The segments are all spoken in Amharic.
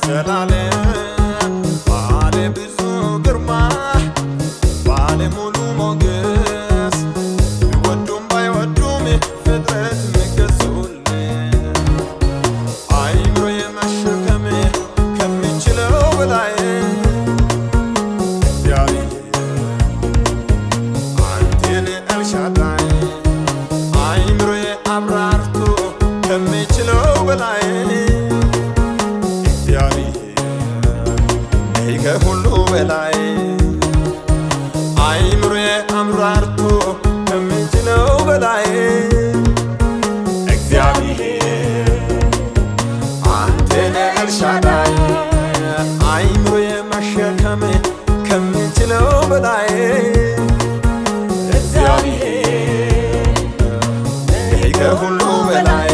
ዘላለም ባለ ብዙ ግርማ ባለ ሙሉ ሞገስ ቢወዱም ባይወዱም ፍጥረት የሚገዙልህ አይምሮዬ መሸከም ከሚችለው በላይ እግዚአብሔር አንተን ኤልሻዳይ አይምሮዬ አብራርቶ ከሚችለው በላይ ከሁሉ በላይ አይምሮዬ አምራርቶ ከሚችለው በላይ እግዚአብሔር አንተ ነህ ኤልሻዳይ አይምሮዬ መሸከም ከሚችለው በላይ እግዚአብሔር ከሁሉ በላይ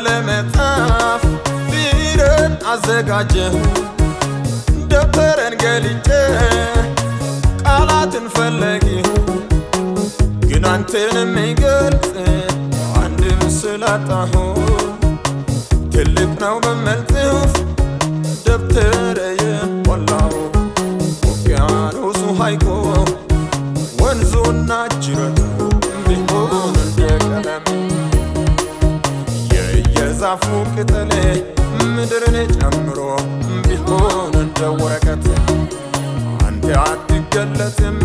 ለመጣፍ ቢረን አዘጋጀ ደብተርን ገልጬ ቃላትን ፈለጊ ግን አንተን የሚገልጽ አንድ ምስል አጣሁ ትልቅ ነው በመልጥፍ ደብተሬ ሞላው ውቅያኖሱ ሐይቁ ወንዙና ጅረቱ ቢሆን እንደ ቀለም የዛፉ ቅጠል ምድርን ጨምሮ ቢሆን እንደ ወረቀት አንተ አትገለጥም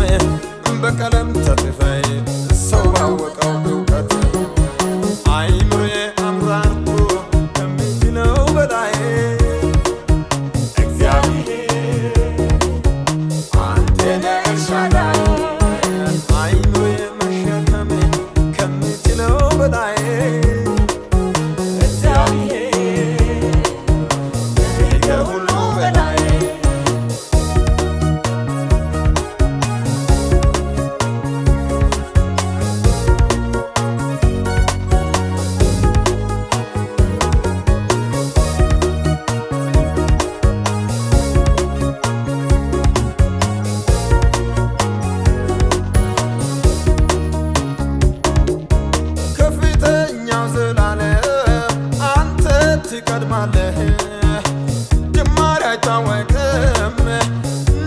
በቀለም ተጽፈህ ሰው ባወቀው እውቀት አይምሮዬ አምራርቶ ከሚችለው በላይ እግዚአብሔር አንተ ነህ ኤልሻዳይ አይምሮዬ መሸከም ከሚችለው በላይ ትቀድማለህ ጅማሬ አይታወቅም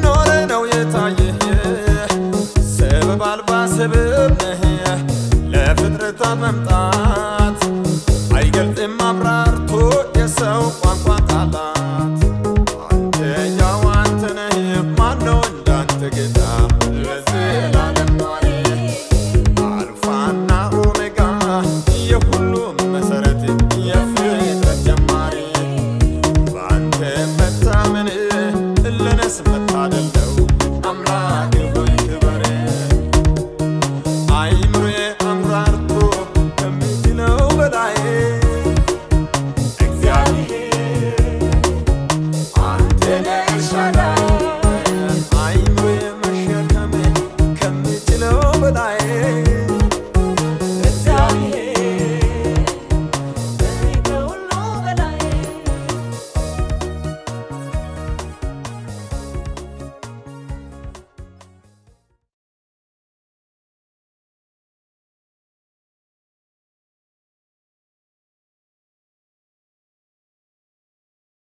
ኖረ ነው የታየህ ሰበብ አልባ ሰበብ ነህ ለፍጥረታት መምጣት